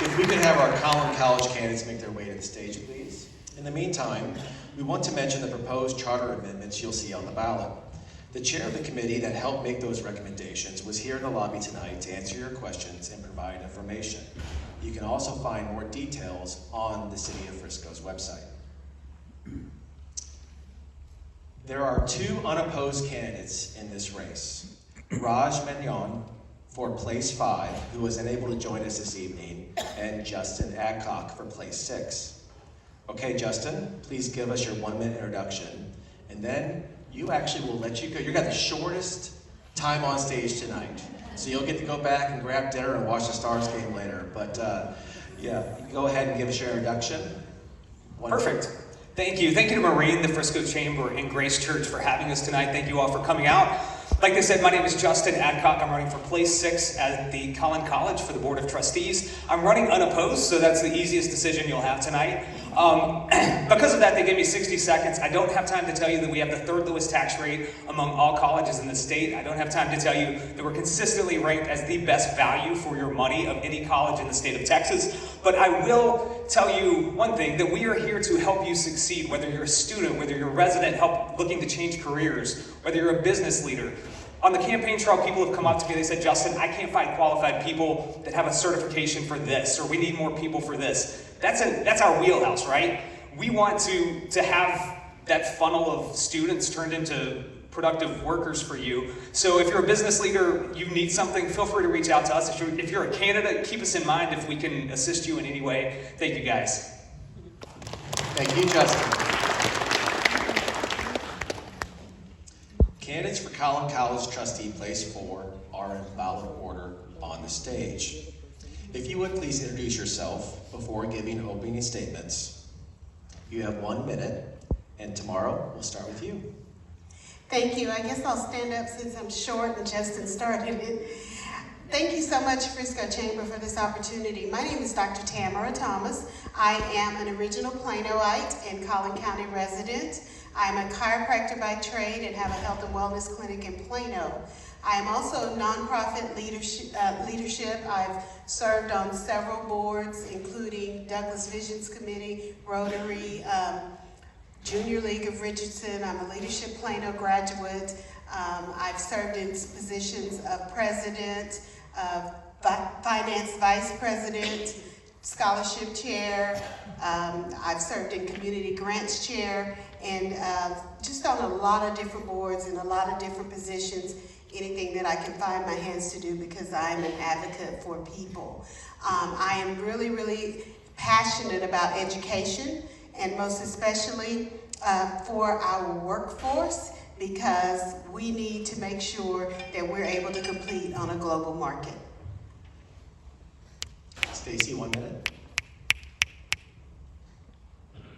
If we could have our Collin College candidates make their way to the stage, please. In the meantime, we want to mention the proposed charter amendments you'll see on the ballot. The chair of the committee that helped make those recommendations was here in the lobby tonight to answer your questions and provide information. You can also find more details on the City of Frisco's website. There are two unopposed candidates in this race. Raj Menon for place 5, who was unable to join us this evening, and Justin Adcock for place 6. Okay, Justin, please give us your 1-minute introduction, and then you actually will let you go. You got the shortest time on stage tonight, so you'll get to go back and grab dinner and watch the Stars game later. But yeah, go ahead and give us your introduction. Perfect. Thank you. Thank you to Maureen, the Frisco Chamber, and Grace Church for having us tonight. Thank you all for coming out. Like I said, my name is Justin Adcock. I'm running for place 6 at the Collin College for the Board of Trustees. I'm running unopposed, so that's the easiest decision you'll have tonight. Because of that, they gave me 60 seconds. I don't have time to tell you that we have the 3rd lowest tax rate among all colleges in the state. I don't have time to tell you that we're consistently ranked as the best value for your money of any college in the state of Texas. But I will tell you one thing, that we are here to help you succeed, whether you're a student, whether you're a resident looking to change careers, whether you're a business leader. On the campaign trail, people have come up to me, they said, Justin, I can't find qualified people that have a certification for this, or we need more people for this. That's our wheelhouse, right? We want to have that funnel of students turned into productive workers for you. So if you're a business leader, you need something, feel free to reach out to us. If you're a candidate, keep us in mind if we can assist you in any way. Thank you, guys. Thank you, Justin. Candidates for Collin College Trustee Place 4 are in ballot order on the stage. If you would please introduce yourself before giving opening statements. You have 1 minute, and Tamara, we'll start with you. Thank you. I guess I'll stand up since I'm short and Justin started it. Thank you so much, Frisco Chamber, for this opportunity. My name is Dr. Tamara Thomas. I am an original Planoite and Collin County resident. I am a chiropractor by trade and have a health and wellness clinic in Plano. I am also nonprofit leadership. I've served on several boards, including Douglas Visions Committee, Rotary, Junior League of Richardson. I'm a Leadership Plano graduate. I've served in positions of president, finance vice president, scholarship chair. I've served in community grants chair, and just on a lot of different boards and a lot of different positions, anything that I can find my hands to do, because I'm an advocate for people. I am really, really passionate about education, and most especially for our workforce, because we need to make sure that we're able to compete on a global market. Stacy, 1 minute.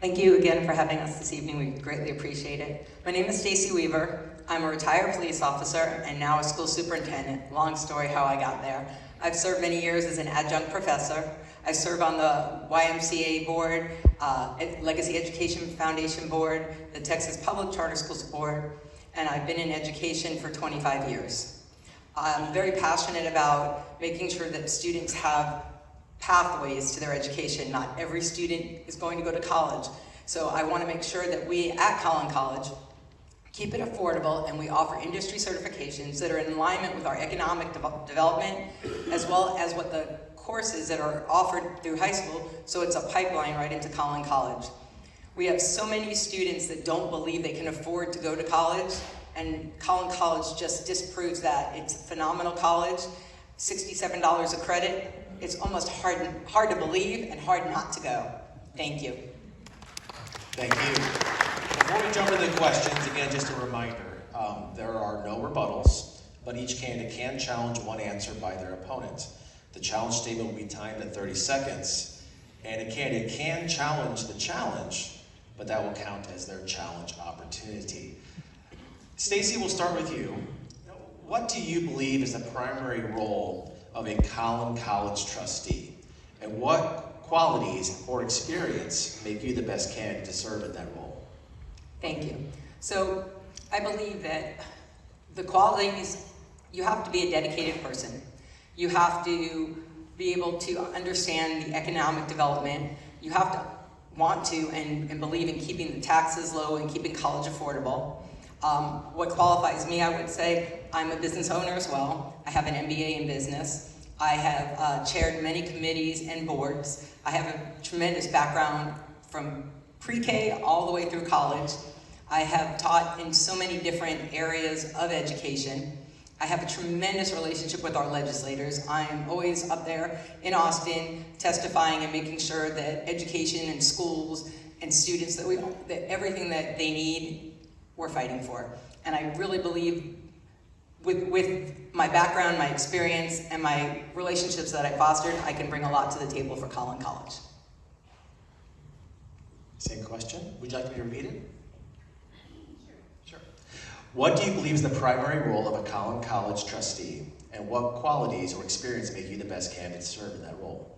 Thank you again for having us this evening. We greatly appreciate it. My name is Stacy Weaver. I'm a retired police officer and now a school superintendent. Long story how I got there. I've served many years as an adjunct professor. I serve on the YMCA board, Legacy Education Foundation board, the Texas Public Charter Schools board, and I've been in education for 25 years. I'm very passionate about making sure that students have pathways to their education. Not every student is going to go to college. So I want to make sure that we at Collin College keep it affordable, and we offer industry certifications that are in alignment with our economic development, as well as what the courses that are offered through high school, so it's a pipeline right into Collin College. We have so many students that don't believe they can afford to go to college, and Collin College just disproves that. It's a phenomenal college, $67 a credit. It's almost hard to believe and hard not to go. Thank you. Thank you. Before we jump into the questions, again, just a reminder, there are no rebuttals, but each candidate can challenge one answer by their opponent. The challenge statement will be timed at 30 seconds, and a candidate can challenge the challenge, but that will count as their challenge opportunity. Stacy, we'll start with you. What do you believe is the primary role of a Collin College trustee, and what qualities or experience make you the best candidate to serve in that role? Thank you. So I believe that the qualities, you have to be a dedicated person. You have to be able to understand the economic development. You have to want to and believe in keeping the taxes low and keeping college affordable. What qualifies me, I would say, I'm a business owner as well. I have an MBA in business. I have chaired many committees and boards. I have a tremendous background from pre-K all the way through college. I have taught in so many different areas of education. I have a tremendous relationship with our legislators. I'm always up there in Austin testifying and making sure that education and schools and students, that everything that they need, we're fighting for. And I really believe with my background, my experience, and my relationships that I fostered, I can bring a lot to the table for Collin College. Same question. Would you like me to repeat it? Sure. What do you believe is the primary role of a Collin College trustee, and what qualities or experience make you the best candidate to serve in that role?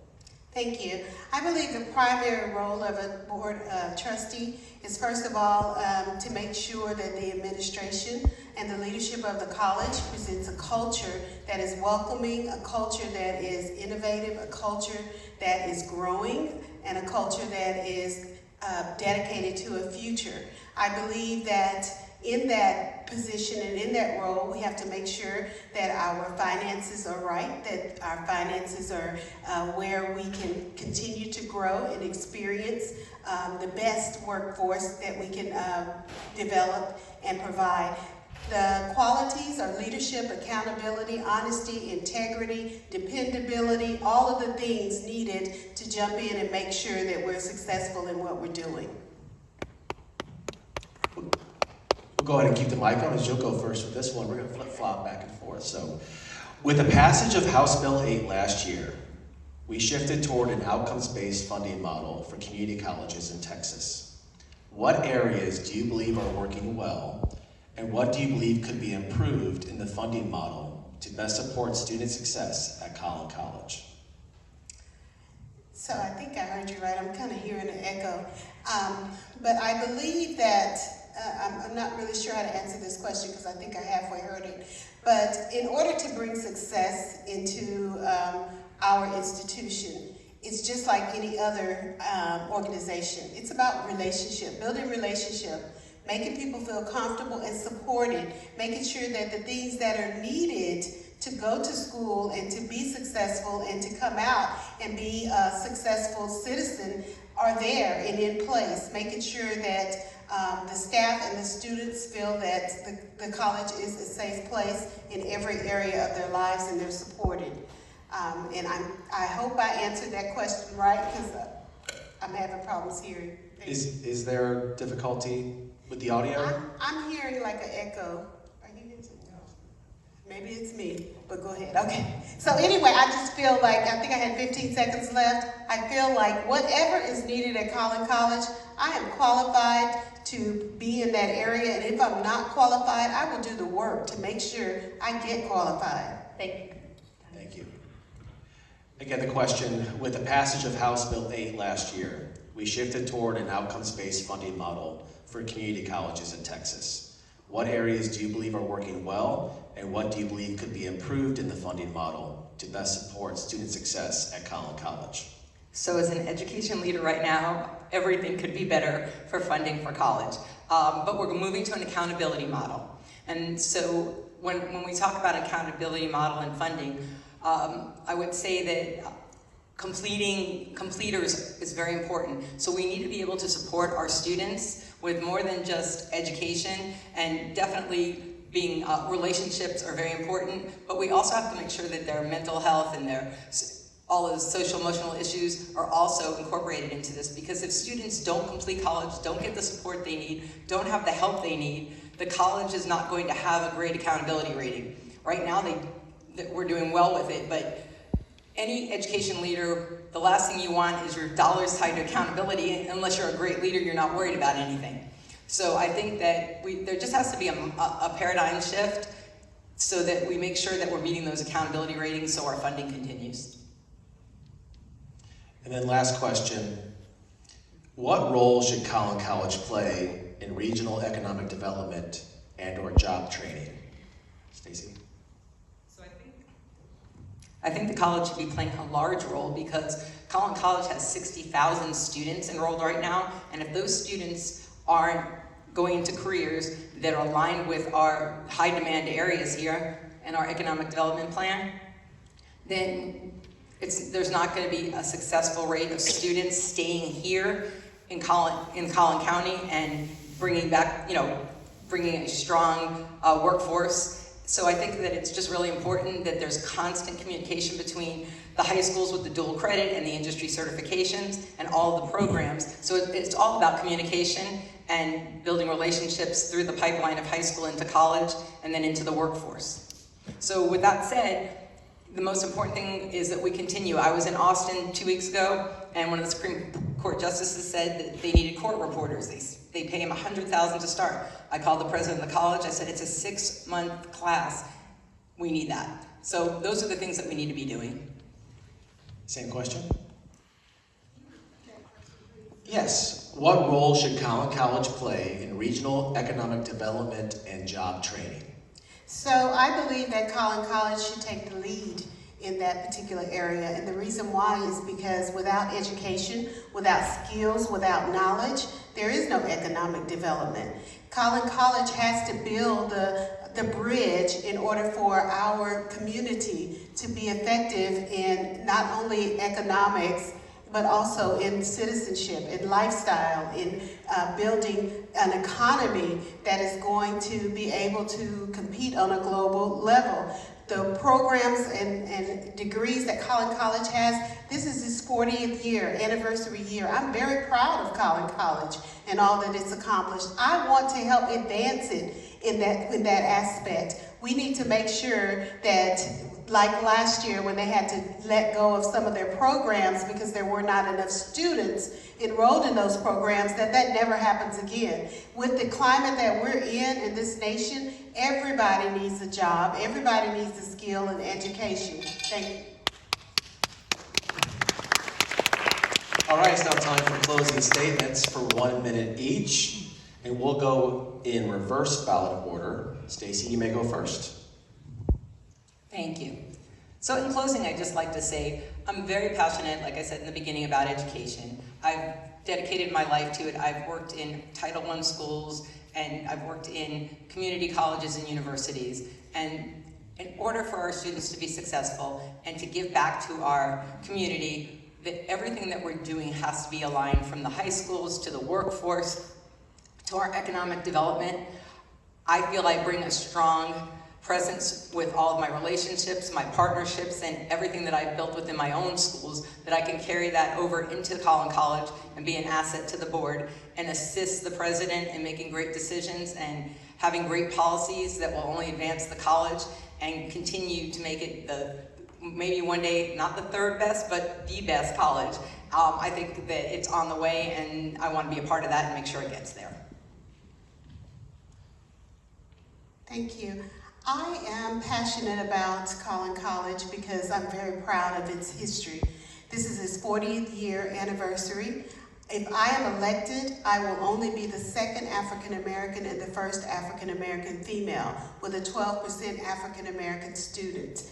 Thank you. I believe the primary role of a board trustee is, first of all, to make sure that the administration and the leadership of the college presents a culture that is welcoming, a culture that is innovative, a culture that is growing, and a culture that is dedicated to a future. I believe that in that position and in that role, we have to make sure that our finances are right, that our finances are where we can continue to grow and experience the best workforce that we can develop and provide. The qualities are leadership, accountability, honesty, integrity, dependability, all of the things needed to jump in and make sure that we're successful in what we're doing. We'll go ahead and keep the mic on, as you'll go first with this one. We're going to flip-flop back and forth. So, with the passage of House Bill 8 last year, we shifted toward an outcomes-based funding model for community colleges in Texas. What areas do you believe are working well, and what do you believe could be improved in the funding model to best support student success at Collin College? So I think I heard you right. I'm kind of hearing an echo. But I believe that, I'm not really sure how to answer this question because I think I halfway heard it. But in order to bring success into our institution, it's just like any other organization. It's about relationship, building relationship, making people feel comfortable and supported, making sure that the things that are needed to go to school and to be successful and to come out and be a successful citizen are there and in place, making sure that the staff and the students feel that the college is a safe place in every area of their lives and they're supported. And I hope I answered that question right because I'm having problems hearing. Is there difficulty with the audio? I'm hearing like an echo. Are you hearing something else? Maybe it's me, but go ahead. Okay. So anyway, I just feel like, I think I had 15 seconds left. I feel like whatever is needed at Collin College, I am qualified to be in that area. And if I'm not qualified, I will do the work to make sure I get qualified. Thank you. Thank you. Again, the question, with the passage of House Bill 8 last year, we shifted toward an outcomes-based funding model for community colleges in Texas. What areas do you believe are working well, and what do you believe could be improved in the funding model to best support student success at Collin College? So as an education leader right now, everything could be better for funding for college. But we're moving to an accountability model. And so when we talk about accountability model and funding, I would say that completers is very important. So we need to be able to support our students with more than just education, and definitely being relationships are very important, but we also have to make sure that their mental health and their all of the social emotional issues are also incorporated into this, because if students don't complete college, don't get the support they need, don't have the help they need, the college is not going to have a great accountability rating. Right now we're doing well with it, but any education leader, the last thing you want is your dollars tied to accountability. Unless you're a great leader, you're not worried about anything. So I think that there just has to be a paradigm shift so that we make sure that we're meeting those accountability ratings so our funding continues. And then last question, what role should Collin College play in regional economic development and or job training? Stacy? I I think the college should be playing a large role because Collin College has 60,000 students enrolled right now, and if those students aren't going into careers that are aligned with our high demand areas here and our economic development plan, then there's not going to be a successful rate of students staying here in Collin County and bringing back, bringing a strong workforce. So I think that it's just really important that there's constant communication between the high schools with the dual credit and the industry certifications and all of the programs. So it's all about communication and building relationships through the pipeline of high school into college and then into the workforce. So with that said, the most important thing is that we continue. I was in Austin 2 weeks ago, and one of the Supreme Court justices said that they needed court reporters. They pay him $100,000 to start. I called the president of the college. I said, it's a 6-month class. We need that. So those are the things that we need to be doing. Same question? Yes. What role should Collin College play in regional economic development and job training? So I believe that Collin College should take the lead in that particular area. And the reason why is because without education, without skills, without knowledge, there is no economic development. Collin College has to build the bridge in order for our community to be effective in not only economics, but also in citizenship, in lifestyle, in building an economy that is going to be able to compete on a global level. The programs and degrees that Collin College has, this is its 40th year, anniversary year. I'm very proud of Collin College and all that it's accomplished. I want to help advance it in that aspect. We need to make sure that, like last year when they had to let go of some of their programs because there were not enough students enrolled in those programs, that never happens again. With the climate that we're in this nation, everybody needs a job, everybody needs a skill and education. Thank you. All right, it's now time for closing statements for 1 minute each, and we'll go in reverse ballot order. Stacy, you may go first. Thank you. So in closing, I'd just like to say I'm very passionate, like I said in the beginning, about education. I've dedicated my life to it. I've worked in Title I schools, and I've worked in community colleges and universities. And in order for our students to be successful and to give back to our community, that everything that we're doing has to be aligned from the high schools to the workforce to our economic development. I feel I bring a strong presence with all of my relationships, my partnerships, and everything that I've built within my own schools, that I can carry that over into Collin College and be an asset to the board and assist the president in making great decisions and having great policies that will only advance the college and continue to make it maybe one day, not the third best, but the best college. I think that it's on the way, and I want to be a part of that and make sure it gets there. Thank you. I am passionate about Collin College because I'm very proud of its history. This is its 40th year anniversary. If I am elected, I will only be the second African American and the first African American female with a 12% African American student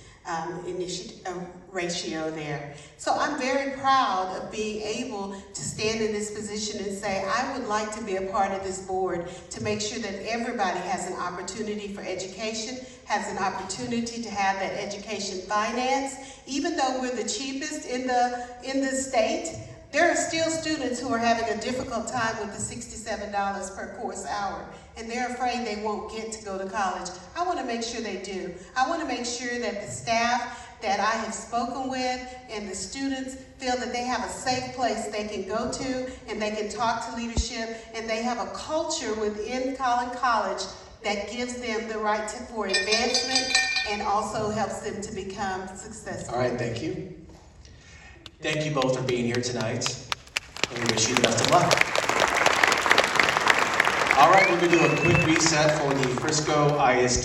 ratio there. So I'm very proud of being able to stand in this position and say, I would like to be a part of this board to make sure that everybody has an opportunity for education, has an opportunity to have that education finance. Even though we're the cheapest in the state, there are still students who are having a difficult time with the $67 per course hour, and they're afraid they won't get to go to college. I want to make sure they do. I want to make sure that the staff that I have spoken with and the students feel that they have a safe place they can go to and they can talk to leadership, and they have a culture within Collin College that gives them the right for advancement and also helps them to become successful. All right, thank you. Thank you both for being here tonight, and we wish you the best of luck. All right, we're going to do a quick reset for the Frisco ISD.